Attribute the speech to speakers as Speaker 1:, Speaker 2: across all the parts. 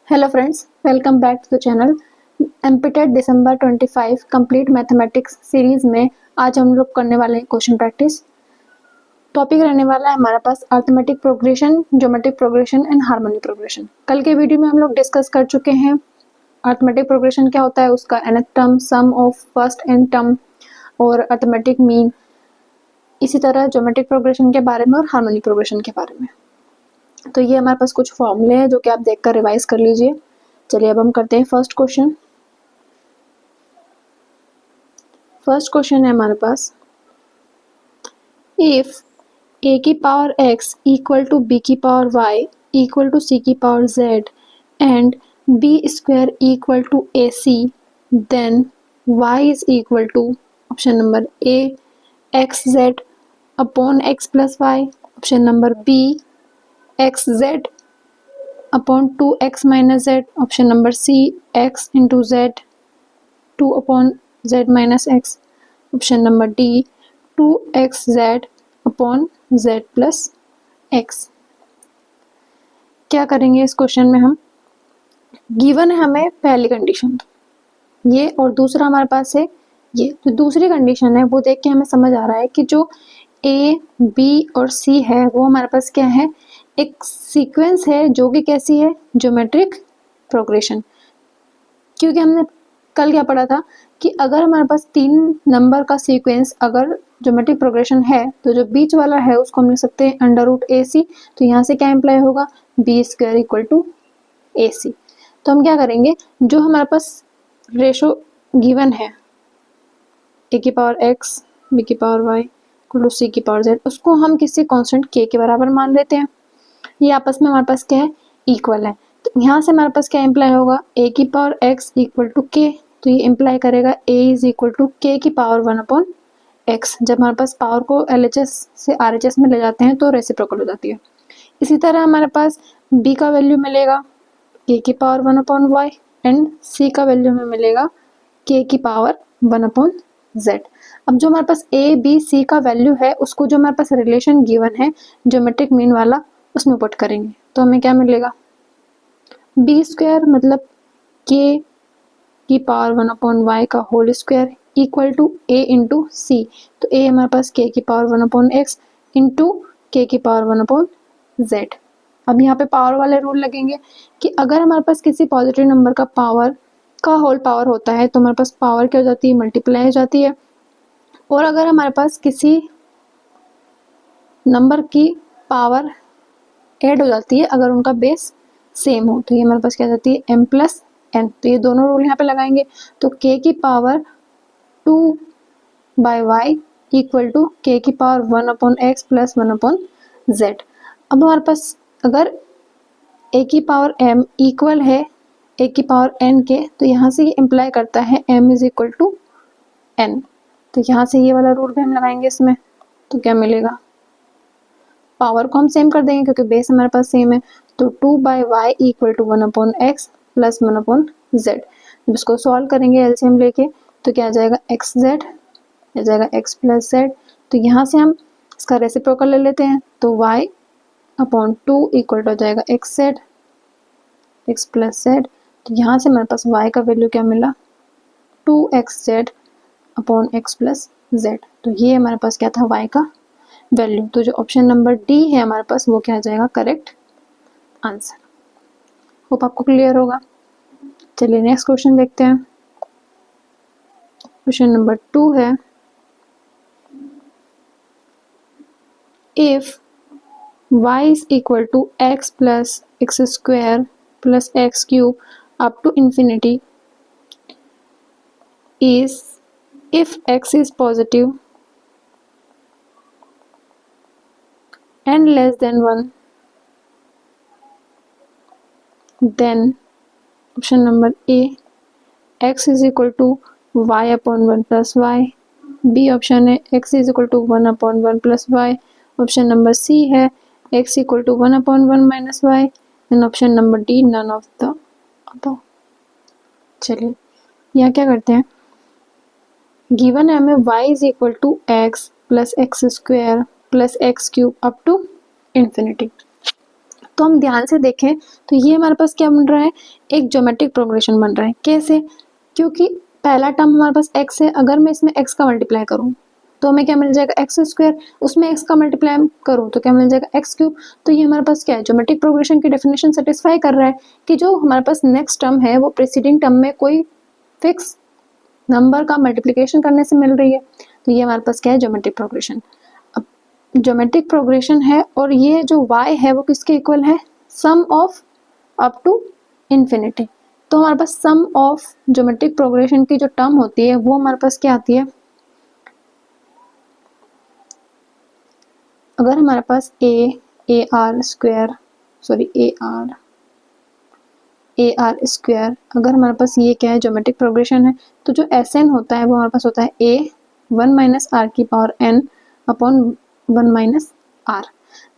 Speaker 1: Hello friends, welcome back to the channel. MPTET दिसंबर 25 complete mathematics series में आज हम लोग करने वाले हैं क्वेश्चन प्रैक्टिस। टॉपिक रहने वाला है हमारे पास arithmetic progression, geometric progression and harmonic progression. कल के वीडियो में हम लोग डिस्कस कर चुके हैं अरिथमेटिक प्रोग्रेशन क्या होता है, उसका nth term, sum of first n term और अरिथमेटिक मीन। इसी तरह ज्योमेट्रिक प्रोग्रेशन के बारे में और हार्मोनिक प्रोग्रेशन के बारे में। तो ये हमारे पास कुछ फॉर्मूले हैं जो कि आप देखकर रिवाइज कर लीजिए। चलिए अब हम करते हैं फर्स्ट क्वेश्चन। फर्स्ट क्वेश्चन है हमारे पास, इफ a की power x equal to b की power y equal to c की power z and b square equal to ac, then y is equal to option number a xz upon x plus Y, option number b xz upon 2x minus z, option number c x into z 2 upon z minus x, option number D 2xz upon z plus x। क्या करेंगे इस question में हम, given है हमें पहली condition ये और दूसरा हमारे पास है ये। तो दूसरी कंडीशन है वो देख के हमें समझ आ रहा है कि जो a, b और c है वो हमारे पास क्या है, एक सीक्वेंस है जो कि कैसी है, ज्योमेट्रिक प्रोग्रेशन। क्योंकि हमने कल क्या पढ़ा था कि अगर हमारे पास 3 नंबर का सीक्वेंस अगर ज्योमेट्रिक प्रोग्रेशन है तो जो बीच वाला है उसको हम लिख सकते हैं अंडर रूट ए सी। तो यहाँ से क्या इम्प्लाई होगा, बी स्क्वायर इक्वल टू ए सी। तो हम क्या करेंगे, जो हमारे पास रेशो गिवन है ए की पावर एक्स, बी की पावर वाई इक्वल टू सी की पावर जेड, उसको हम किसी कांस्टेंट के बराबर मान लेते हैं। ये आपस में हमारे पास क्या है, इक्वल है। तो यहाँ से हमारे पास क्या इम्प्लाई होगा, ए की पावर एक्स इक्वल टू के। तो ये इम्प्लाई करेगा ए इज इक्वल टू के की पावर 1 अपॉन एक्स। जब हमारे पास पावर को LHS से RHS में ले जाते हैं तो रेसिप्रोकल हो जाती है। इसी तरह हमारे पास बी का वैल्यू मिलेगा के की पावर 1 अपॉन वाई एंड सी का वैल्यू हमें मिलेगा के की पावर 1 अपॉन जेड। अब जो हमारे पास ए बी सी का वैल्यू है उसको जो हमारे पास रिलेशन गिवन है ज्योमेट्रिक मीन वाला उसमें पुट करेंगे। तो हमें क्या मिलेगा, बी स्क्वायर मतलब के की पावर 1 अपॉन वाई का whole square equal to A into C. तो ए हमारे पास के की पावर 1 अपॉन एक्स इंटू के की पावर 1 अपॉन जेड। अब यहाँ पे पावर वाले रूल लगेंगे कि अगर हमारे पास किसी पॉजिटिव नंबर का पावर का होल पावर होता है तो हमारे पास पावर क्या हो जाती है, मल्टीप्लाई हो जाती है। और अगर हमारे पास किसी नंबर की पावर ऐड हो जाती है अगर उनका बेस सेम हो, तो ये हमारे पास क्या जाती है, m प्लस n। तो ये दोनों रूल यहाँ पे लगाएंगे। तो k की power 2 by Y equal to K की power 1 upon X plus 1 upon Z. अब हमारे पास अगर a की पावर m इक्वल है a की पावर n के, तो यहाँ से ये इम्प्लाई करता है m is equal to n। तो यहाँ से ये वाला रूल भी हम लगाएंगे इसमें। तो क्या मिलेगा, पावर को हम सेम कर देंगे क्योंकि बेस हमारे पास सेम है। तो 2 by Y equal to 1 upon X plus 1 upon Z. जब इसको सॉल्व करेंगे एलसीएम लेके तो क्या आ जाएगा, एक्स जेड आ जाएगा एक्स प्लस जेड। तो यहाँ से हम इसका रेसिप्रोकल ले लेते हैं तो वाई अपॉन 2 इक्वल टू हो जाएगा x Z x plus Z. तो यहाँ से हमारे पास वाई का वैल्यू क्या मिला, 2xz upon X plus Z. तो ये हमारे पास क्या था, वाई का वैल्यू। तो जो ऑप्शन नंबर डी है हमारे पास वो क्या आ जाएगा, करेक्ट आंसर। होप आपको क्लियर होगा। चलिए नेक्स्ट क्वेश्चन देखते हैं। क्वेश्चन नंबर 2 है, if y is equal to X plus X square plus X cube up to infinity is, if x is positive and less than 1, then option number A x is equal to y upon 1 plus y, B option है x is equal to 1 upon 1 plus y, option number C है x equal to 1 upon 1 minus y and option number D none of the above। चलिए यहाँ क्या करते हैं, given है हमें y is equal to X plus X square plus X cube up to infinity. तो हम ध्यान से देखें तो ये हमारे पास क्या बन रहा है, एक ज्योमेट्रिक प्रोग्रेशन बन रहा है। कैसे? क्योंकि पहला टर्म हमारे पास x है, अगर मैं इसमें x का मल्टीप्लाई करूँ तो हमें क्या मिल जाएगा, एक्स स्क्वायर, उसमें x का मल्टीप्लाई करूँ तो क्या मिल जाएगा, एक्स क्यूब। तो ये हमारे पास क्या है, ज्योमेट्रिक प्रोग्रेशन की डेफिनेशन सेटिस्फाई कर रहा है कि जो हमारे पास नेक्स्ट टर्म है वो प्रीसीडिंग टर्म में कोई फिक्स नंबर का मल्टीप्लिकेशन करने से मिल रही है। तो ये हमारे पास क्या है, ज्योमेट्रिक प्रोग्रेशन। अब ज्योमेट्रिक प्रोग्रेशन है और ये जो y है वो किसके इक्वल है, sum of up to infinity. तो हमारे पास सम ऑफ ज्योमेट्रिक प्रोग्रेशन की जो टर्म होती है वो हमारे पास क्या आती है, अगर हमारे पास ए आर स्क्वायर, अगर हमारे पास ये क्या है, ज्योमेट्रिक प्रोग्रेशन है, तो जो एस एन होता है वो हमारे पास होता है ए 1 माइनस आर की power N upon 1 minus R.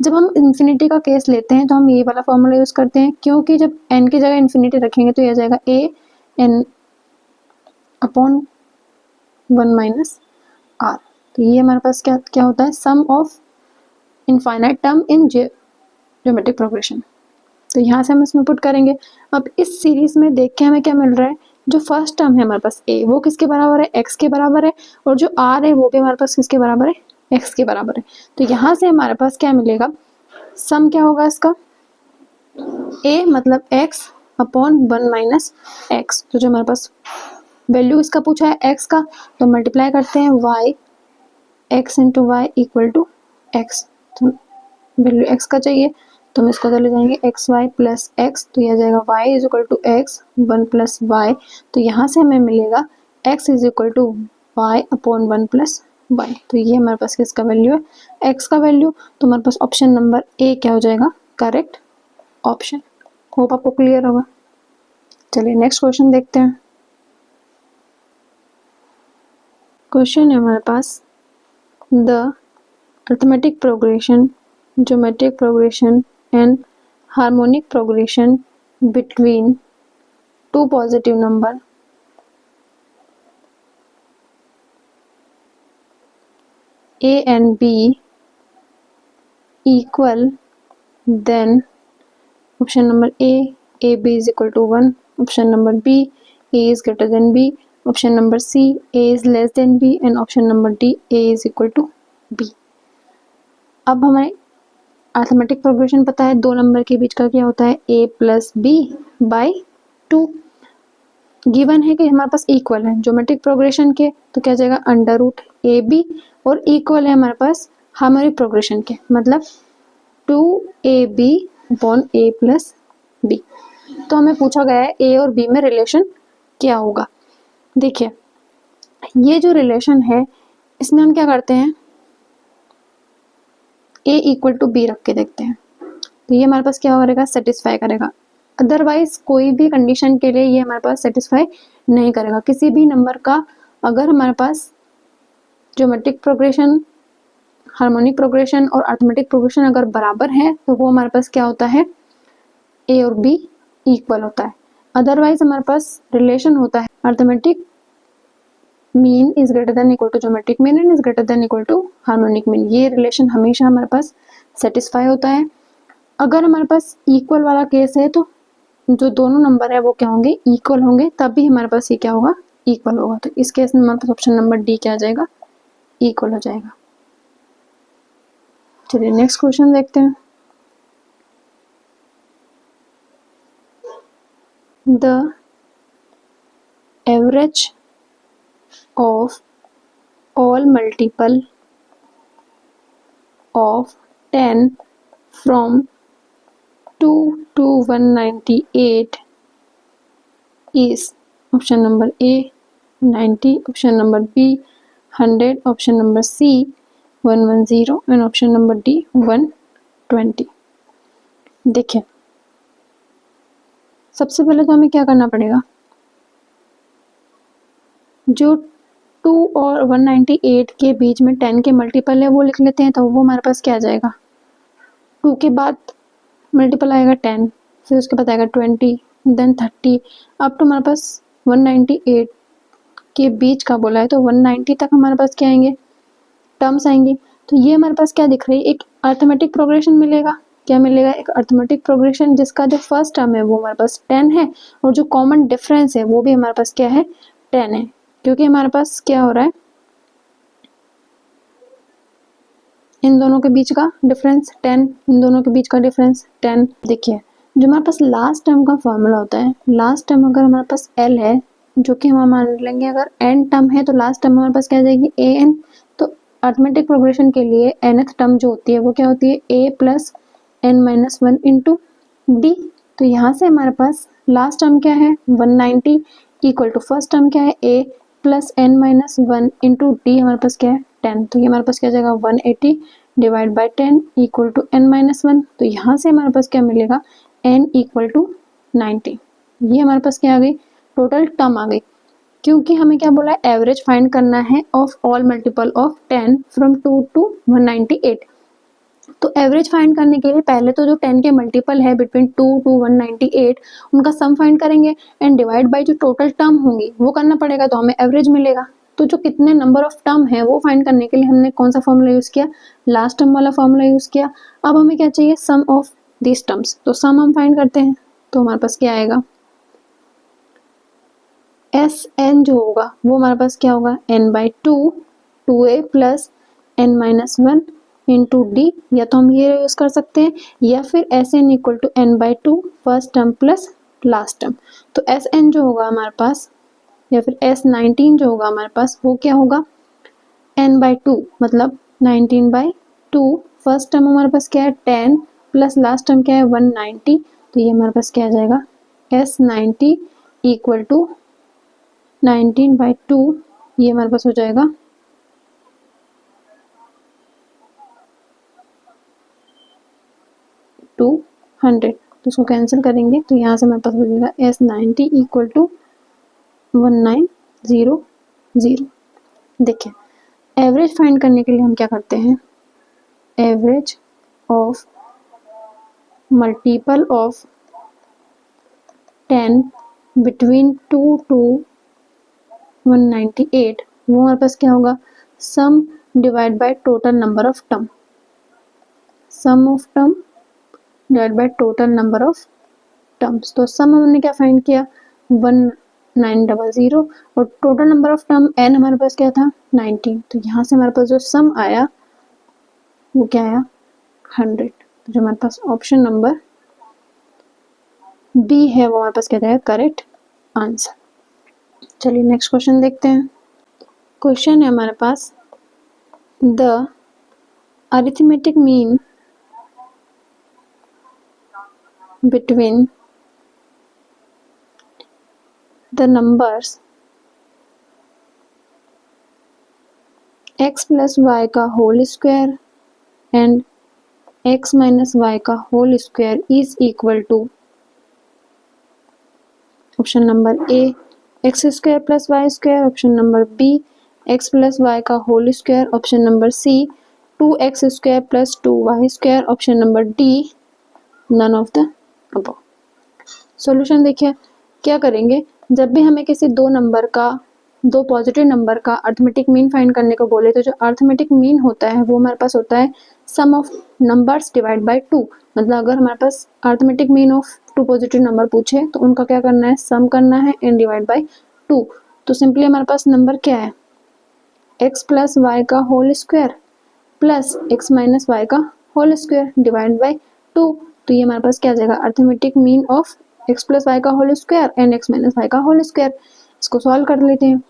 Speaker 1: जब हम इन्फिनिटी का केस लेते हैं तो हम ये वाला फॉर्मूला यूज करते हैं, क्योंकि जब एन की जगह इन्फिनिटी रखेंगे तो ये आ जाएगा A N upon 1 minus R. तो ये हमारे पास क्या क्या होता है, sum of infinite term in geometric progression. तो यहाँ से हम इसमें पुट करेंगे। अब इस सीरीज में देख के हमें क्या मिल रहा है, जो फर्स्ट टर्म है हमारे पास a वो किसके बराबर है, x के बराबर है, और जो r है वो भी हमारे पास किसके बराबर है, x के बराबर है। तो यहाँ से हमारे पास क्या मिलेगा, सम क्या होगा इसका, a मतलब x अपॉन 1 माइनस एक्स। तो जो हमारे पास वैल्यू इसका पूछा है x का, तो मल्टीप्लाई करते हैं y, x into Y equal to X. तो वैल्यू x का चाहिए तो हम इसको ले जाएंगे एक्स वाई प्लस एक्स, तो यह आ जाएगा y is equal to X 1 plus Y. तो यहाँ से हमें मिलेगा x is equal to Y upon 1 plus Y. तो ये हमारे पास किसका वैल्यू है, x का वैल्यू। तो हमारे पास ऑप्शन नंबर ए क्या हो जाएगा, करेक्ट ऑप्शन। होप आपको क्लियर होगा। चलिए नेक्स्ट क्वेश्चन देखते हैं। क्वेश्चन है हमारे पास, the arithmetic progression, geometric progression and harmonic progression between two positive number a and b equal, then option number a b is equal to 1, option number b a is greater than b, option number c a is less than b, and option number d a is equal to b। अब हमें arithmetic progression पता है, दो number के बीच का क्या होता है, a plus B by 2। Given है कि हमारे पास इक्वल है ज्योमेट्रिक प्रोग्रेशन के, तो क्या जाएगा अंडर रूट ए बी, और इक्वल है हमारे पास हार्मोनिक प्रोग्रेशन के, मतलब 2ab upon a plus B. तो हमें पूछा गया है a और b में रिलेशन क्या होगा। देखिए ये जो रिलेशन है इसमें हम क्या करते हैं, a इक्वल टू बी रख के देखते हैं, तो ये हमारे पास क्या करेगा, सेटिस्फाई करेगा। अदरवाइज कोई भी कंडीशन के लिए ये हमारे पास सेटिस्फाई नहीं करेगा। किसी भी नंबर का अगर हमारे पास ज्योमेट्रिक प्रोग्रेशन, हार्मोनिक प्रोग्रेशन और अरिथमेटिक प्रोग्रेशन अगर बराबर है तो वो हमारे पास क्या होता है, a और b इक्वल होता है। अदरवाइज हमारे पास रिलेशन होता है arithmetic mean is greater than equal to geometric mean and is greater than equal to harmonic mean. ये रिलेशन हमेशा हमारे पास सेटिस्फाई होता है। अगर हमारे पास इक्वल वाला केस है तो जो दोनों नंबर है वो क्या होंगे, इक्वल होंगे, तब भी हमारे पास ये क्या होगा, इक्वल होगा। तो इस केस में हमारे पास ऑप्शन नंबर डी क्या आ जाएगा, इक्वल हो जाएगा। चलिए नेक्स्ट क्वेश्चन देखते हैं। The average of all multiple of 10 from 2 to 198 is option number A 90, option number B 100, option number C 110 and option number D 120। देखिए सबसे पहले तो हमें क्या करना पड़ेगा, जो 2 और 198 के बीच में 10 के मल्टीपल है वो लिख लेते हैं। तो वो हमारे पास क्या आ जाएगा, 2 के बाद मल्टीपल आएगा 10, फिर उसके बाद आएगा 20, देन 30, अब तो हमारे पास 198 के बीच का बोला है तो 190 तक हमारे पास क्या आएंगे, टर्म्स आएंगे। तो ये हमारे पास क्या दिख रही है, एक अरिथमेटिक प्रोग्रेशन मिलेगा, क्या मिलेगा, एक अर्थमेटिक प्रोग्रेशन जिसका जो फर्स्ट टर्म है वो हमारे पास 10 है और जो कॉमन डिफरेंस है वो भी हमारे पास क्या है, 10 है, क्योंकि हमारे पास क्या हो रहा है, इन दोनों के बीच का डिफरेंस 10, इन दोनों के बीच का डिफरेंस 10। देखिए जो हमारे पास लास्ट टर्म का फॉर्मूला होता है, लास्ट टर्म अगर हमारे पास l है, जो कि हम मान लेंगे अगर n टर्म है तो लास्ट टर्म हमारे पास क्या आ जाएगी, an। तो अर्थमेटिक प्रोग्रेशन के लिए nth टर्म जो होती है वो क्या होती है, a plus n minus 1 into D. तो यहाँ से हमारे पास लास्ट टर्म क्या है 190 इक्वल टू फर्स्ट टर्म क्या है a plus n minus 1 into D, हमारे पास क्या है 10। तो ये हमारे पास क्या जाएगा 180 divide by 10 equal to n minus 1। तो यहाँ से हमारे पास क्या मिलेगा n इक्वल टू 90। ये हमारे पास क्या आ गई, टोटल टर्म आ गई, क्योंकि हमें क्या बोला है, एवरेज फाइंड करना है of all multiple of 10 from 2 to 198। तो एवरेज फाइंड करने के लिए पहले तो जो 10 के मल्टीपल है बिटवीन 2 टू 198 उनका सम फाइंड करेंगे एंड डिवाइड बाय जो टोटल टर्म होंगी वो करना पड़ेगा, तो हमें एवरेज मिलेगा। तो जो कितने नंबर ऑफ टर्म है वो फाइंड करने के लिए हमने कौन सा फॉर्मूला यूज किया, लास्ट टर्म वाला फॉर्मूला यूज किया। अब हमें क्या चाहिए, सम ऑफ दिस टर्म्स, तो सम हम फाइंड करते हैं। तो हमारे पास क्या आएगा, एस एन जो होगा वो हमारे पास क्या होगा, N by two A plus N minus 1 into D, या तो हम ये यूज कर सकते हैं या फिर S N equal to N by 2 first term plus last term. तो एस एन जो होगा हमारे पास या फिर S19 जो होगा हमारे पास वो क्या होगा, n बाई 2 मतलब 19 बाई 2, फर्स्ट टर्म हमारे पास क्या है 10 प्लस लास्ट टर्म क्या है 190। तो ये हमारे पास क्या आ जाएगा, S90 इक्वल टू 19 बाई 2, ये हमारे पास हो जाएगा 200। तो इसको कैंसिल करेंगे तो यहाँ से हमारे पास हो जाएगा S90 इक्वल टू 1900। देखिए एवरेज फाइंड करने के लिए हम क्या करते हैं, average of multiple of 10 between 2 to 198, वो हमारे पास क्या होगा, sum divide by total number of term, sum of term divide by total number of terms. तो सम हमने क्या फाइंड किया 1900 और total number of term n हमारे पास क्या था 19। तो यहाँ से हमारे पास जो सम आया वो क्या आया 100। तो जो हमारे पास ऑप्शन नंबर बी है वो हमारे पास क्या जाएगा करेक्ट आंसर। चलिए नेक्स्ट क्वेश्चन देखते हैं। क्वेश्चन है हमारे पास, the arithmetic mean between the numbers x plus Y का whole square and x minus Y का whole square is equal to option number A X square plus Y square, option number B X plus Y का whole square, option number C 2x square plus 2y square, option number D none of the above. Solution देखिए क्या करेंगे, जब भी हमें किसी दो positive number का अर्थमेटिक मीन फाइंड करने को बोले तो जो अर्थमेटिक मीन होता है वो हमारे पास होता है sum of numbers divide by 2। मतलब अगर हमारे पास arithmetic mean of 2 positive number पूछे तो उनका क्या करना है, सम करना है एंड डिवाइड बाय 2। तो सिंपली हमारे पास नंबर क्या है, x प्लस वाई का whole square plus x minus Y का होल स्क्वायर डिवाइड बाय 2। तो ये हमारे पास क्या आ जाएगा, arithmetic mean of x plus Y का whole square and x minus Y का होल स्क्वायर। इसको सॉल्व कर लेते हैं,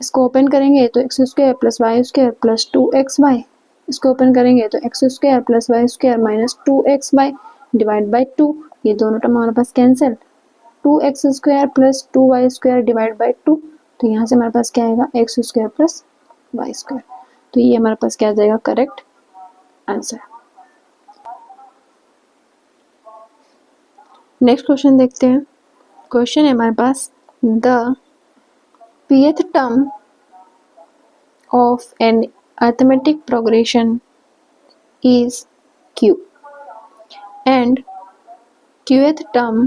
Speaker 1: इसको ओपन करेंगे तो X square plus Y square plus 2xy, इसको ओपन करेंगे तो X square plus Y square minus 2xy divide by 2। ये दोनों टर्म हमारे पास cancel, 2x square plus 2y square divide by 2। तो यहाँ से हमारे पास क्या आएगा, X square plus Y square. तो ये हमारे पास क्या आ जाएगा करेक्ट आंसर। नेक्स्ट क्वेश्चन देखते हैं। क्वेश्चन है हमारे पास, the pth term of an arithmetic progression is q and qth term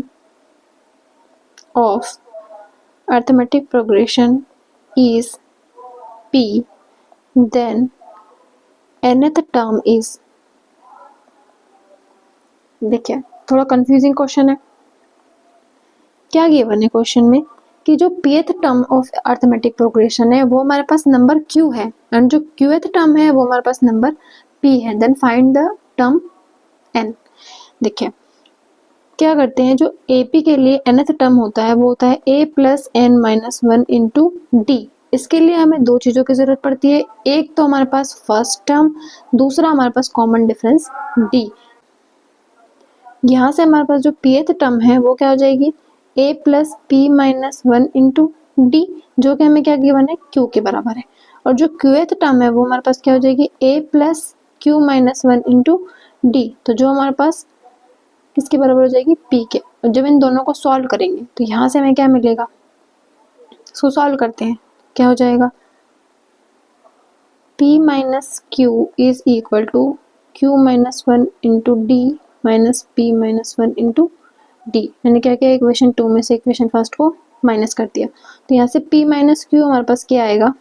Speaker 1: of arithmetic progression is p, then nth term is देखिए थोड़ा कंफ्यूजिंग क्वेश्चन है। क्या गिवन है क्वेश्चन में कि जो pth term of arithmetic progression है वो हमारे पास नंबर q है एंड जो qth टर्म है वो हमारे पास नंबर p है, then find the term n। देखिए क्या करते हैं, जो AP के लिए nth टर्म होता है वो होता है a plus n minus one into D. इसके लिए हमें दो चीज़ों की ज़रूरत पड़ती है, एक तो हमारे पास फर्स्ट टर्म, दूसरा हमारे पास कॉमन डिफरेंस d। यहाँ से हमारे पास जो pth टर्म है वो क्या हो जाएगी a plus P minus one into D, जो कि हमें क्या गिवन है q के बराबर है। और जो qth टर्म है वो हमारे पास क्या हो जाएगी a plus Q minus one into D, तो जो हमारे पास किसके बराबर हो जाएगी p के। और जब इन दोनों को सॉल्व करेंगे तो यहाँ से हमें क्या मिलेगा, इसको सॉल्व करते हैं, क्या हो जाएगा p minus Q is equal to Q minus one into D minus P minus one into D. मैंने क्या किया, इक्वेशन 2 में से इक्वेशन फर्स्ट को माइनस कर दिया, तो यहाँ से p माइनस क्यू हमारे पास क्या आएगा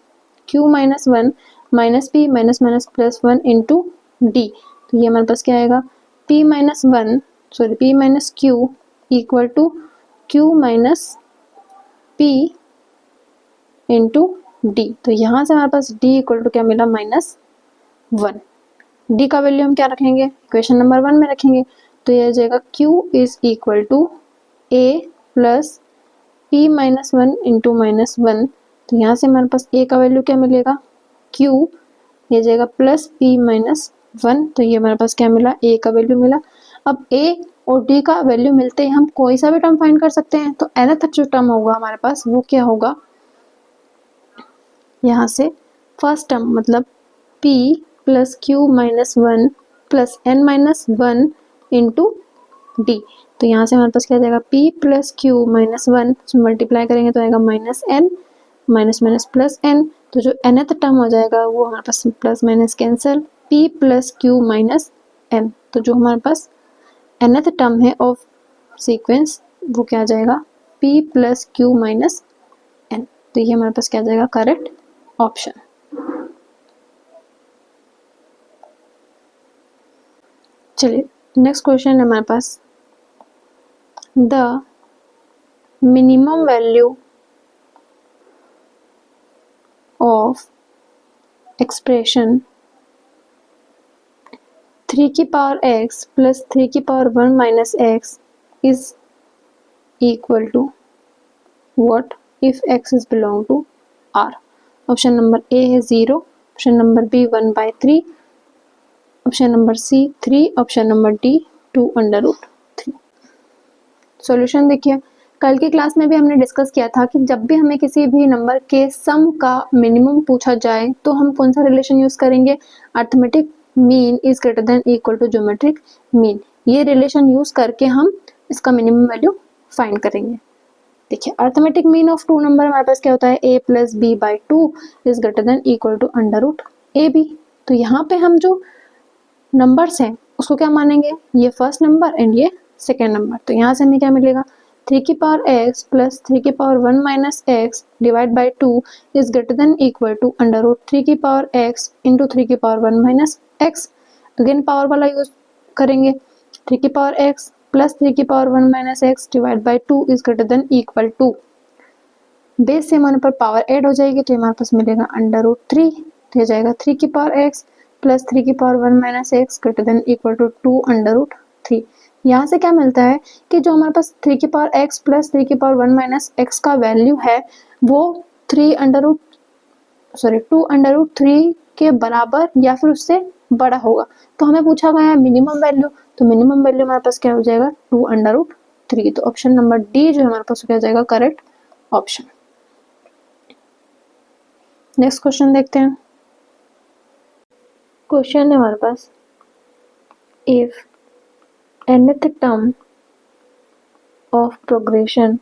Speaker 1: q minus one minus P minus minus plus one into D. तो ये हमारे पास क्या आएगा p minus one sorry p minus Q equal to q minus p into D. तो यहाँ से हमारे पास d इक्वल टू क्या मिला माइनस वन। डी का वैल्यू हम क्या रखेंगे, इक्वेशन नंबर 1 में रखेंगे, तो यह आ जाएगा q is equal to a plus p minus one into minus one. तो यहाँ से हमारे पास a का वैल्यू क्या मिलेगा q, ये जाएगा प्लस p माइनस वन, तो ये हमारे पास क्या मिला a का वैल्यू मिला। अब a और d का वैल्यू मिलते ही हम कोई सा भी टर्म फाइंड कर सकते हैं, तो nth जो टर्म होगा हमारे पास वो क्या होगा, यहाँ से फर्स्ट टर्म मतलब p plus Q minus one plus n minus one into D. तो यहाँ से हमारे पास क्या जाएगा p plus Q minus one, multiply करेंगे तो आएगा minus n minus minus plus n। तो जो nth टर्म हो जाएगा वो हमारे पास plus minus cancel p plus Q minus n। तो जो हमारे पास nth टर्म है ऑफ सीक्वेंस वो क्या आ जाएगा p plus Q minus n। तो ये हमारे पास क्या आ जाएगा करेक्ट ऑप्शन। चलिए नेक्स्ट क्वेश्चन है हमारे पास, the minimum value of expression 3 की पावर x प्लस 3 की power 1 minus x is equal to what if x is belong to R। Option number A है 0, option number B 1/3, option number C 3, option number D 2√3। Solution देखिए, कल की class में भी हमने discuss किया था कि जब भी हमें किसी भी नंबर के सम का मिनिमम पूछा जाए तो हम कौन सा रिलेशन यूज करेंगे, arithmetic mean is greater than equal to geometric mean. ये रिलेशन यूज करके हम इसका मिनिमम वैल्यू फाइंड करेंगे। देखिए arithmetic mean of two number हमारे पास क्या होता है a plus B by two is greater than equal to √ab। तो यहाँ पे हम जो नंबर्स हैं उसको क्या मानेंगे, ये फर्स्ट नंबर एंड ये सेकेंड नंबर। तो यहाँ से हमें क्या मिलेगा 3 की पावर x प्लस 3 की power 1 minus x divide by two is greater than equal to √3 की पावर x इंटू 3 की power 1 minus x। Again power वाला यूज करेंगे, 3 की पावर x प्लस 3 की power 1 minus x divide by two is greater than equal to, base से हमारे पर power add हो जाएगी तो हमारे पास मिलेगा √3, तो जाएगा 3 की पावर x प्लस 3 की power 1 minus x greater than equal to 2√3। यहाँ से क्या मिलता है कि जो हमारे पास 3 की पावर x प्लस 3 की पावर 1 माइनस x का वैल्यू है वो 2√3 के बराबर या फिर उससे बड़ा होगा। तो हमें पूछा गया है मिनिमम वैल्यू, तो मिनिमम वैल्यू हमारे पास क्या हो जाएगा 2√3। तो ऑप्शन नंबर डी जो हमारे पास क्या जाएगा करेक्ट ऑप्शन। नेक्स्ट क्वेश्चन देखते हैं। क्वेश्चन है हमारे पास, if nth term of progression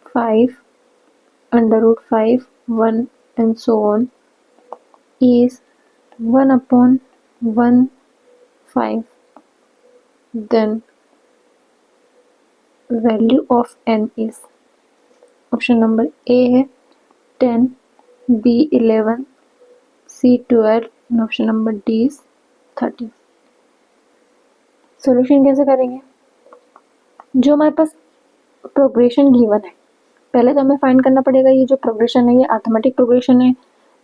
Speaker 1: 5 √5 1 and so on is 1/15, then value of n is, option number A है 10, B 11, C 12, option number D is 30। Solution कैसे करेंगे? जो हमारे पास प्रोग्रेशन गिवन है, पहले तो हमें फाइंड करना पड़ेगा ये जो प्रोग्रेशन है ये अर्थमेटिक प्रोग्रेशन है,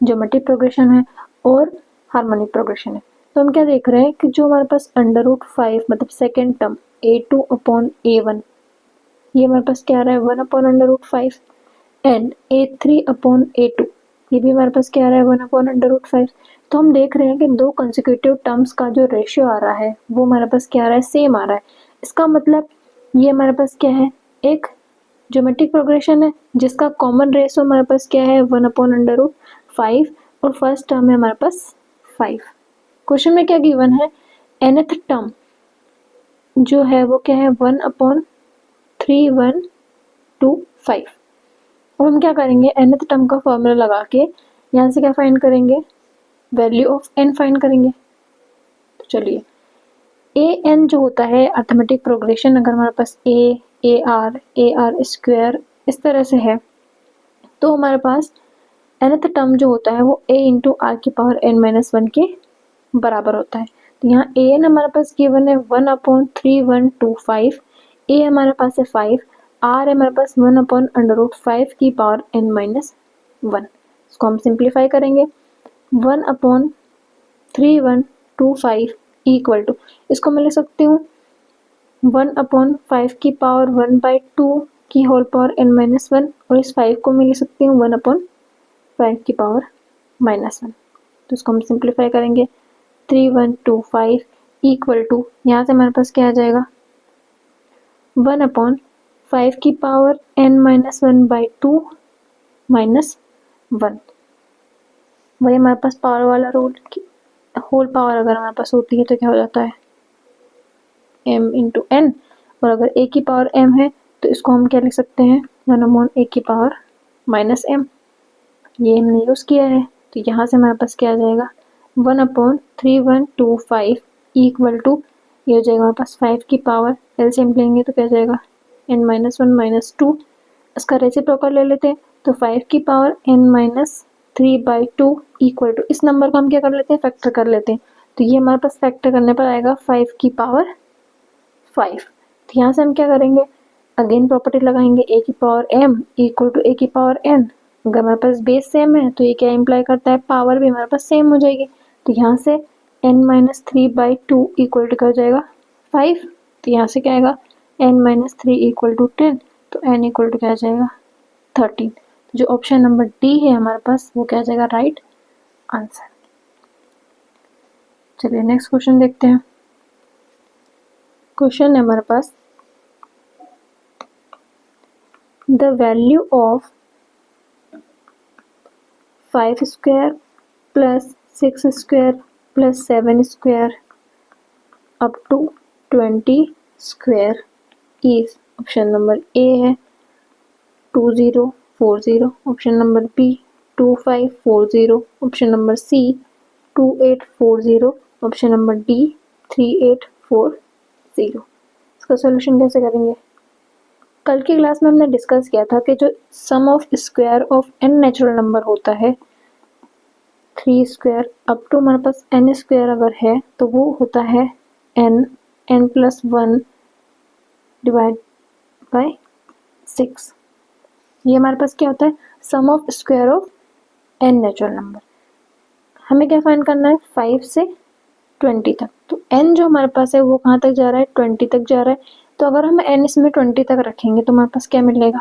Speaker 1: ज्योमेट्रिक प्रोग्रेशन है और हार्मोनिक प्रोग्रेशन है। तो हम क्या देख रहे हैं कि जो हमारे पास √5 मतलब सेकेंड टर्म A2/A1, ये हमारे पास क्या आ रहा है 1/√5 एंड A3/A2, ये भी हमारे पास क्या आ रहा है 1/√5। तो हम देख रहे हैं कि दो कंसेक्यूटिव टर्म्स का जो रेशियो आ रहा है वो हमारे पास क्या आ रहा है, सेम आ रहा है। इसका मतलब ये हमारे पास क्या है, एक ज्योमेट्रिक प्रोग्रेशन है जिसका कॉमन रेशियो हमारे पास क्या है 1/√5 और फर्स्ट टर्म है हमारे पास 5। क्वेश्चन में क्या गिवन है, nth टर्म जो है वो क्या है 1/3125। अब हम क्या करेंगे, nth टर्म का फॉर्मूला लगा के यहाँ से क्या फाइंड करेंगे, वैल्यू ऑफ n फाइंड करेंगे। तो चलिए an जो होता है अर्थमेटिक प्रोग्रेशन, अगर हमारे पास ar स्क्वायर इस तरह से है तो हमारे पास nth टर्म जो होता है वो a इंटू r की पावर n-1 के बराबर होता है। तो यहाँ an हमारे पास गिवन है 1/3125, a हमारे पास है 5, r हमारे पास 1/√5 की पावर n-1। इसको हम सिंप्लीफाई करेंगे 1/3125 इक्वल टू, इसको मैं लिख सकती हूँ 1/5 की पावर 1/2 की होल पावर n-1 और इस 5 को मैं लिख सकती हूँ 1/5 की पावर -1। तो इसको हम सिंप्लीफाई करेंगे 3125 इक्वल टू, यहाँ से हमारे पास क्या आ जाएगा 1/5 की पावर n-1/2 -1। वही हमारे पास पावर वाला रूल, होल पावर अगर हमारे पास होती है तो क्या हो जाता है m इंटू n, और अगर a की पावर m है तो इसको हम क्या लिख सकते हैं 1/a की पावर -m। ये हमने यूज़ किया है तो यहाँ से हमारे पास क्या आ जाएगा 1/3125 इक्वल टू, ये हो जाएगा हमारे पास 5 की पावर, एलसीएम लेंगे तो क्या जाएगा n-1 -2, इसका रेसिप्रोकल ले लेते हैं तो 5 की पावर n-3/2 इक्वल टू, इस नंबर को हम क्या कर लेते हैं फैक्टर कर लेते हैं। तो ये हमारे पास फैक्टर करने पर आएगा 5 की पावर 5। तो यहाँ से हम क्या करेंगे, अगेन प्रॉपर्टी लगाएंगे a की power m equal to a की पावर n। अगर हमारे पास बेस सेम है तो ये क्या इम्प्लाई करता है, पावर भी हमारे पास सेम हो जाएगी। तो यहाँ से n-3/2 इक्वल टू क्या हो जाएगा 5। तो यहाँ से क्या आएगा n-3 इक्वल टू 10, तो n इक्वल टू क्या आ जाएगा 13। जो ऑप्शन नंबर डी है हमारे पास वो क्या आ जाएगा राइट आंसर। चलिए नेक्स्ट क्वेश्चन देखते हैं। क्वेश्चन है हमारे पास, the value of 5 square plus 6 square plus 7 square up to 20 square is, option number A है 2040, option number B 2540, option number C 2840, option number D 3840। इसका सॉल्यूशन कैसे करेंगे? कल की क्लास में हमने डिस्कस किया था कि जो sum of square of n natural number होता है 3 स्क्वायर अप टू हमारे पास n स्क्वायर अगर है तो वो होता है n+1 डिवाइड बाय 6। ये हमारे पास क्या होता है sum of square of n natural number. हमें क्या फाइंड करना है 5 से 20 तक। तो n जो हमारे पास है वो कहाँ तक जा रहा है 20 तक जा रहा है। तो अगर हम n इसमें 20 तक रखेंगे तो हमारे पास क्या मिलेगा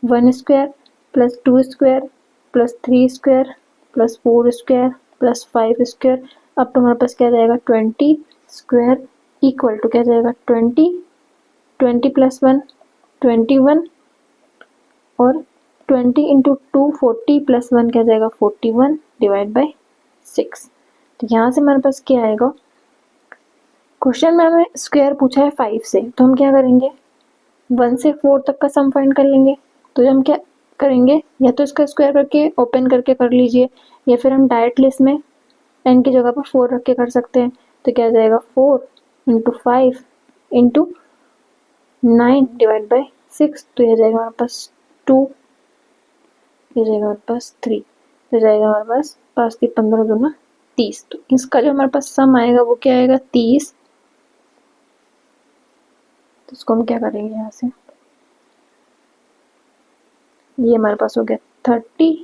Speaker 1: 1 square plus 2 square plus 3 square plus 4 square plus 5 square, अब तो हमारे पास क्या जाएगा 20 स्क्वायर इक्वल टू क्या जाएगा 20 प्लस 1 21 और 20 इंटू 2 40 प्लस 1 क्या जाएगा 41 डिवाइड बाय 6। तो यहाँ से हमारे पास क्या आएगा, क्वेश्चन में हमें स्क्वायर पूछा है 5 से, तो हम क्या करेंगे 1 से 4 तक का सम फाइंड कर लेंगे। तो हम क्या करेंगे, या तो इसका स्क्वायर करके ओपन करके कर लीजिए या फिर हम डायरेक्टली इसमें n की जगह पर 4 रख के कर सकते हैं। तो क्या जाएगा 4 इंटू 5 इंटू 9 डिवाइड बाई 6, तो यह जाएगा हमारे पास 2, ये जाएगा हमारे पास 3, तो जाएगा हमारे पास 5 की 15 दूना 30। तो इसका जो हमारे पास सम आएगा वो क्या आएगा 30। तो इसको हम क्या करेंगे यहाँ से, ये हमारे पास हो गया 30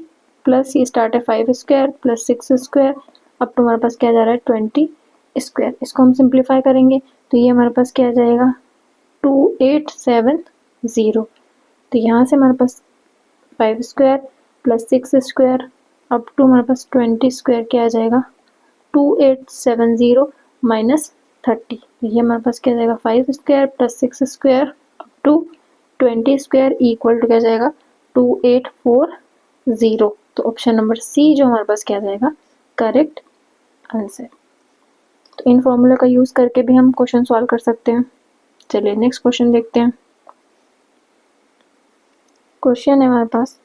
Speaker 1: प्लस ये स्टार्ट है 5 स्क्वायर प्लस 6 स्क्वायर, अब तो हमारे पास क्या जा रहा है 20 स्क्वायर। इसको हम सिंप्लीफाई करेंगे तो ये हमारे पास क्या जाएगा 2870। तो यहाँ से हमारे पास 5 square plus 6 square up to हमारे पास 20 स्क्वायर क्या आ जाएगा 2870 माइनस 30। तो ये हमारे पास क्या जाएगा 5 square plus 6 square up to 20 square equal to क्या जाएगा 2840। तो ऑप्शन नंबर सी जो हमारे पास क्या जाएगा करेक्ट आंसर। तो इन फॉर्मूला का यूज करके भी हम क्वेश्चन सॉल्व कर सकते हैं। चलिए नेक्स्ट क्वेश्चन देखते हैं। क्वेश्चन है हमारे पास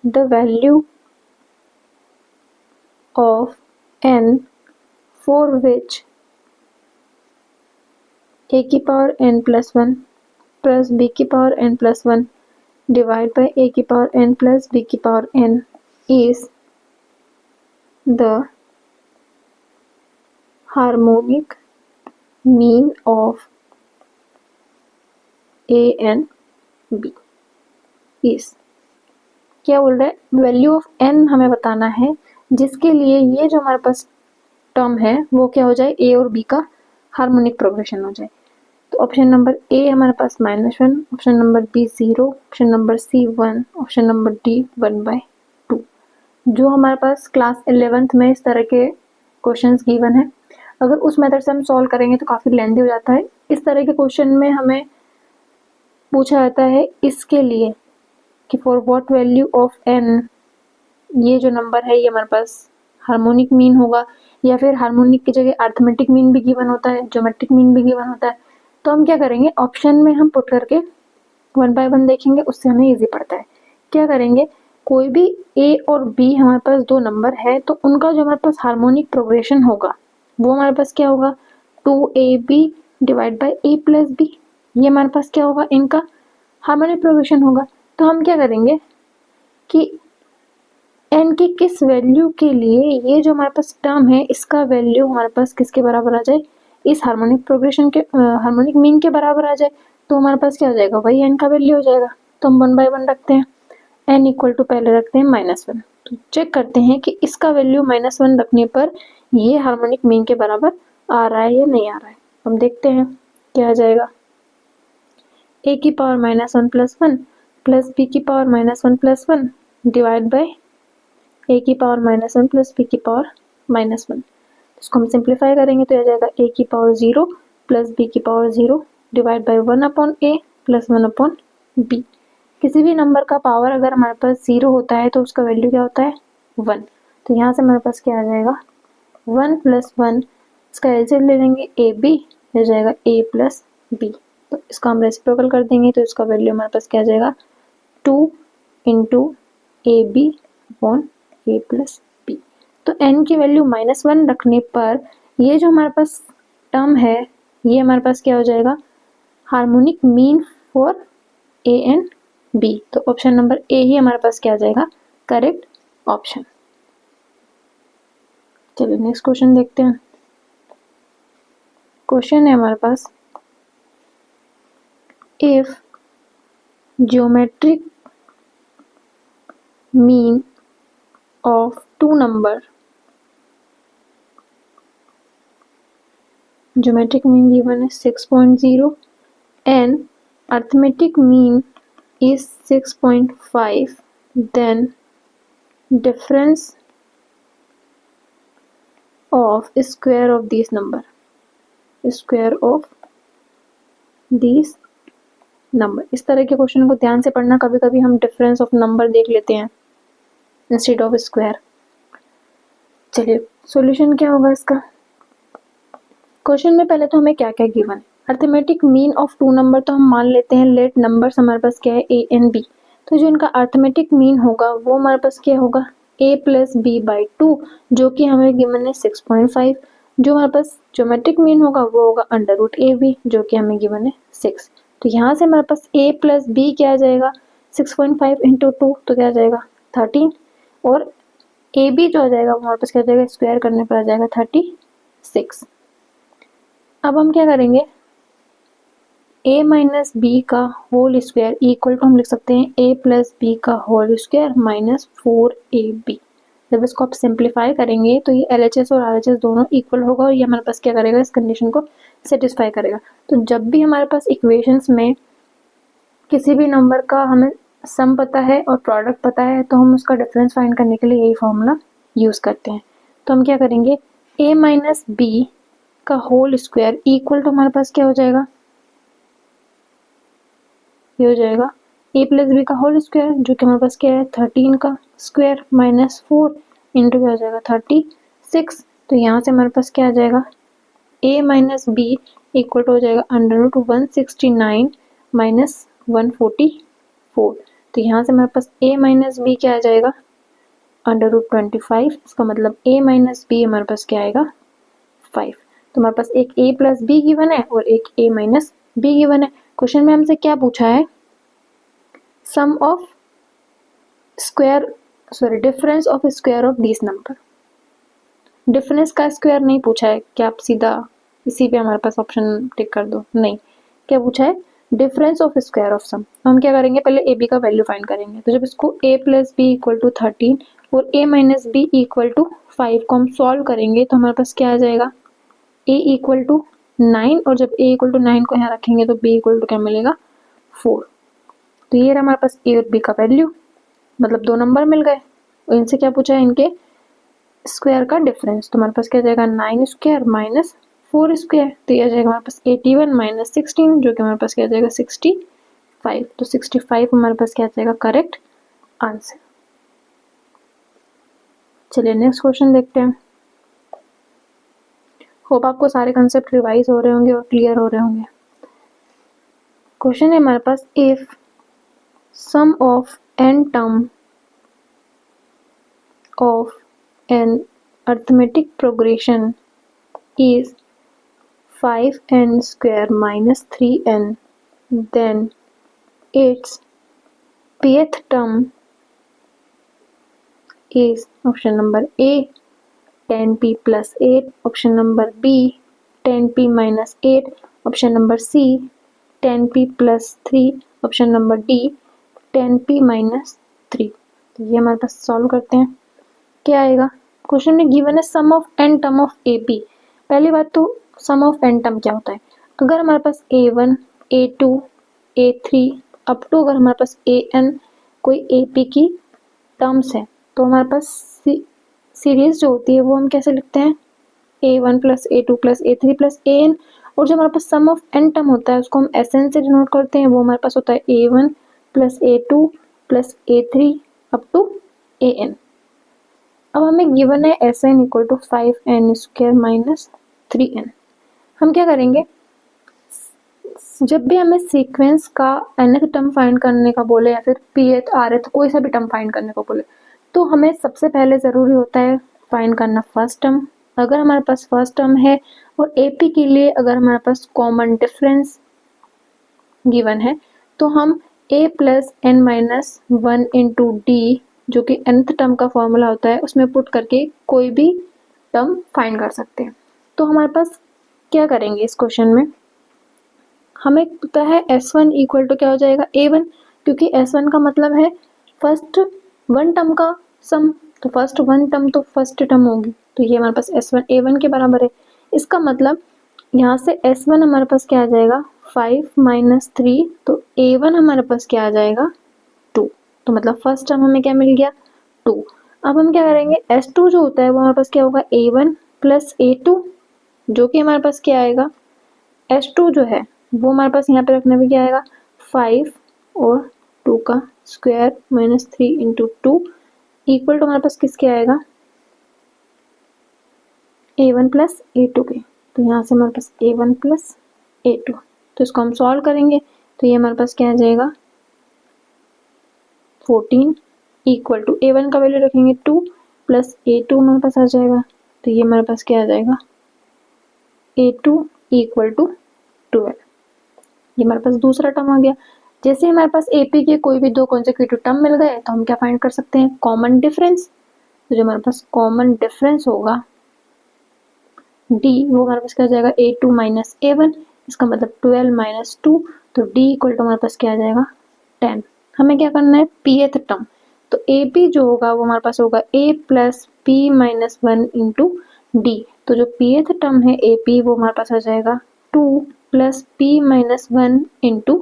Speaker 1: the value of n for which a की power n plus 1 plus b की power n plus 1 divide by a की पावर n plus b की power n is the harmonic mean of a and b is। क्या बोल रहा है, value of n हमें बताना है जिसके लिए ये जो हमारे पास टर्म है वो क्या हो जाए a और b का हार्मोनिक प्रोग्रेशन हो जाए। तो ऑप्शन नंबर ए हमारे पास -1, option number B 0, option number C 1, option number D 1/2। जो हमारे पास क्लास 11th में इस तरह के क्वेश्चंस गिवन है, अगर उस मेथड से हम सॉल्व करेंगे तो काफ़ी लेंथी हो जाता है। इस तरह के क्वेश्चन में हमें पूछा जाता है इसके लिए कि for what value of n ये जो नंबर है ये हमारे पास हार्मोनिक मीन होगा, या फिर हार्मोनिक की जगह अर्थमेटिक मीन भी गिवन होता है, ज्योमेट्रिक मीन भी गिवन होता है। तो हम क्या करेंगे ऑप्शन में हम पुट करके 1 बाय 1 देखेंगे, उससे हमें इजी पड़ता है। क्या करेंगे, कोई भी a और b हमारे पास दो नंबर है तो उनका जो हमारे पास हार्मोनिक प्रोग्रेशन होगा वो हमारे पास क्या होगा 2ab divide by a plus b। ये हमारे पास क्या होगा इनका हार्मोनिक प्रोग्रेशन होगा। तो हम क्या करेंगे कि n की किस वैल्यू के लिए ये जो हमारे पास टर्म है इसका वैल्यू हमारे पास किसके बराबर आ जाए, इस हार्मोनिक प्रोग्रेशन के हार्मोनिक मीन के बराबर आ जाए, तो हमारे पास क्या हो जाएगा वही n का वैल्यू हो जाएगा। तो हम 1 बाय 1 रखते हैं, n इक्वल टू पहले रखते हैं -1। तो चेक करते हैं कि इसका वैल्यू -1 रखने पर ये हार्मोनिक मीन के बराबर आ रहा है या नहीं आ रहा है। हम देखते हैं क्या आ जाएगा, a की पावर -1 प्लस 1 प्लस b की power -1 plus 1 divide by a की पावर -1 प्लस b की पावर -1। इसको हम सिंप्लीफाई करेंगे तो आ जाएगा a की पावर 0 प्लस b की power 0 divide by 1/a plus 1/b। किसी भी नंबर का पावर अगर हमारे पास 0 होता है तो उसका वैल्यू क्या होता है 1। तो यहाँ से हमारे पास क्या आ जाएगा 1 प्लस 1, इसका एलसीएम ले लेंगे ए बी, हो जाएगा a प्लस b। तो इसका हम रेसिप्रोकल कर देंगे तो इसका वैल्यू हमारे पास क्या आ जाएगा 2 into A B upon a plus b। तो n की वैल्यू -1 रखने पर ये जो हमारे पास टर्म है ये हमारे पास क्या हो जाएगा harmonic mean for a and b। तो ऑप्शन नंबर ए ही हमारे पास क्या आ जाएगा करेक्ट ऑप्शन। चलिए नेक्स्ट क्वेश्चन देखते हैं। क्वेश्चन है हमारे पास if geometric mean of two number, geometric mean given is 6.0 and arithmetic mean is 6.5, then difference of square of these number, square of these number। इस तरह के क्वेश्चन को ध्यान से पढ़ना, कभी कभी हम डिफरेंस ऑफ नंबर देख लेते हैं इंस्टेड ऑफ स्क्वायर। चलिए सॉल्यूशन क्या होगा इसका। क्वेश्चन में पहले तो हमें क्या क्या गिवन है, arithmetic mean of two number तो हम मान लेते हैं लेट नंबर्स हमारे पास क्या है a एंड b। तो जो इनका अर्थमेटिक मीन होगा वो हमारे पास क्या होगा a प्लस बी बाई 2 जो कि हमें गिवन है 6.5। जो हमारे पास ज्योमेट्रिक मीन होगा वो होगा √ab जो कि हमें गिवन है 6। तो यहाँ से हमारे पास a प्लस बी क्या आ जाएगा 6.5 इंटू 2 तो क्या आ जाएगा 13, और ए बी जो आ जाएगा वो हमारे पास क्या आ जाएगा, स्क्वायर करने पर आ जाएगा 36। अब हम क्या करेंगे, a माइनस बी का होल स्क्वायर इक्वल टू हम लिख सकते हैं a प्लस बी का होल स्क्वायर माइनस 4ab। जब इसको आप सिंप्लीफाई करेंगे तो ये LHS और RHS दोनों इक्वल होगा और ये हमारे पास क्या करेगा, इस कंडीशन को सेटिस्फाई करेगा। तो जब भी हमारे पास इक्वेशंस में किसी भी नंबर का हमें सम पता है और प्रोडक्ट पता है तो हम उसका डिफरेंस फाइंड करने के लिए यही फॉर्मूला यूज़ करते हैं। तो हम क्या करेंगे, a माइनस बी का होल स्क्वायर इक्वल टू हमारे पास क्या हो जाएगा, ये हो जाएगा a प्लस बी का होल स्क्वायर जो कि हमारे पास क्या है 13 का स्क्वायर माइनस 4 इंटू क्या हो जाएगा 36। तो यहाँ से हमारे पास क्या आ जाएगा, a minus B equal to हो जाएगा अंडर रूट 169 माइनस 144। तो यहाँ से हमारे पास a माइनस बी क्या आ जाएगा, अंडर रूट 25। इसका मतलब a माइनस बी हमारे पास क्या आएगा 5। तो हमारे पास एक a प्लस बी गिवन है और एक a माइनस बी गिवन है। क्वेश्चन में हमसे क्या पूछा है, sum of square sorry difference of square of this number. Difference का स्क्वायर नहीं पूछा है कि आप सीधा इसी पे हमारे पास ऑप्शन टिक कर दो, नहीं, क्या पूछा है, difference of square of sum. हम क्या करेंगे, पहले ए बी का वैल्यू फाइंड करेंगे। तो जब इसको a plus B equal to 13 और a minus B equal to 5 को हम सॉल्व करेंगे तो हमारे पास क्या आ जाएगा, a इक्वल टू 9 और जब a इक्वल टू 9 को यहाँ रखेंगे तो b इक्वल टू क्या मिलेगा 4। तो ये रहा हमारे पास a और b का वैल्यू, मतलब दो नंबर मिल गए। और इनसे क्या पूछा है, इनके स्क्वायर का डिफरेंस। तो हमारे पास क्या जाएगा 9 स्क्वायर माइनस 4 स्क्वायर, तो ये आ जाएगा हमारे पास 81 माइनस 16 जो कि हमारे पास क्या जाएगा 65। तो 65 हमारे पास क्या जाएगा करेक्ट आंसर। चलिए नेक्स्ट क्वेश्चन देखते हैं। होप आपको सारे कंसेप्ट रिवाइज हो रहे होंगे और क्लियर हो रहे होंगे। क्वेश्चन है हमारे पास, if sum of n term of an arithmetic progression is 5n square minus 3n, then its pth term is option number A 10p plus 8, option number B 10p minus 8, option number C 10p plus 3, option number D 10p minus 3। तो ये हमारे पास solve करते हैं, क्या आएगा। Question में given है sum of n term of A B. पहली बात तो सम ऑफ n टर्म क्या होता है, अगर हमारे पास a1 a2 a3 up to अगर हमारे पास an कोई ap की टर्म्स है तो हमारे पास सीरीज जो होती है वो हम कैसे लिखते हैं, a1 plus a2 plus a3 plus an। और जो हमारे पास सम ऑफ n टर्म होता है उसको हम sn से डिनोट करते हैं, वो हमारे पास होता है a1 plus a2 plus a3 up to an। अब हमें गिवन है Sn equal to 5n square minus 3n। हम क्या करेंगे, जब भी हमें सीक्वेंस का nth टर्म फाइंड करने का बोले या फिर pth rth कोई सा भी टर्म फाइंड करने को बोले तो हमें सबसे पहले ज़रूरी होता है फाइंड करना फर्स्ट टर्म। अगर हमारे पास फर्स्ट टर्म है और AP के लिए अगर हमारे पास कॉमन डिफरेंस गिवन है तो हम a plus n minus 1 into D जो कि nth टर्म का फॉर्मूला होता है उसमें पुट करके कोई भी टर्म फाइंड कर सकते हैं। तो हमारे पास क्या करेंगे इस क्वेश्चन में, हमें पता है S1 इक्वल टू क्या हो जाएगा A1, क्योंकि S1 का मतलब है फर्स्ट वन टर्म का सम, तो फर्स्ट वन टर्म तो फर्स्ट टर्म होगी, तो ये हमारे पास S1 A1 के बराबर है। इसका मतलब यहाँ से S1 हमारे पास क्या आ जाएगा 5 माइनस 3, तो A1 हमारे पास क्या आ जाएगा 2। तो मतलब फर्स्ट टर्म हमें क्या मिल गया 2। अब हम क्या करेंगे, S2 जो होता है वो हमारे पास क्या होगा A1 प्लस A2 जो कि हमारे पास क्या आएगा, S2 जो है वो हमारे पास यहाँ पे रखने में क्या आएगा 5 और 2 का square minus 3 into 2 equal to हमारे पास किसके आएगा A1 प्लस A2 के। तो यहाँ से हमारे पास A1 प्लस A2, तो इसको हम सॉल्व करेंगे तो ये हमारे पास क्या आ जाएगा 14 इक्वल टू A1 का वैल्यू रखेंगे 2 प्लस A2 हमारे पास आ जाएगा, तो ये हमारे पास क्या आ जाएगा A2 इक्वल टू 12। ये हमारे पास दूसरा टर्म आ गया। जैसे हमारे पास AP के कोई भी दो कॉन्सेक्यूटिव टर्म मिल गए तो हम क्या फाइंड कर सकते हैं, कॉमन डिफरेंस। तो जो हमारे पास कॉमन डिफरेंस होगा D, वो हमारे पास क्या आ जाएगा A2 माइनस A1, इसका मतलब 12 माइनस 2, तो D इक्वल टू हमारे पास क्या आ जाएगा 10। हमें क्या करना है pth टर्म, तो AP जो होगा वो हमारे पास होगा A plus P minus 1 into D, तो जो pth टर्म है AP वो हमारे पास आ जाएगा 2 प्लस P माइनस 1 इंटू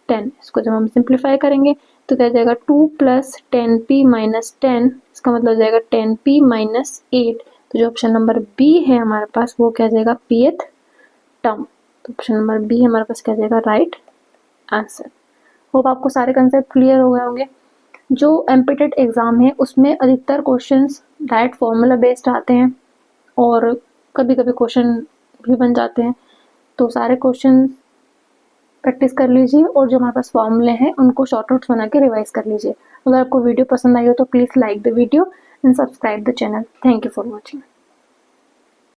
Speaker 1: 10। इसको जब हम सिंप्लीफाई करेंगे तो क्या जाएगा 2 प्लस 10P माइनस 10, इसका मतलब हो जाएगा 10P माइनस 8। तो जो ऑप्शन नंबर बी है हमारे पास वो क्या जाएगा pth टर्म, तो ऑप्शन नंबर बी हमारे पास क्या जाएगा राइट आंसर। होप आपको सारे कंसेप्ट क्लियर हो गए होंगे। जो एमपीटेट एग्जाम है उसमें अधिकतर क्वेश्चंस डायरेक्ट फॉर्मूला बेस्ड आते हैं और कभी कभी क्वेश्चन भी बन जाते हैं, तो सारे क्वेश्चन प्रैक्टिस कर लीजिए और जो हमारे पास फॉर्मूले हैं उनको शॉर्ट नोट्स बना के रिवाइज कर लीजिए। अगर आपको वीडियो पसंद आई हो तो please like the video and subscribe the channel. Thank you for watching.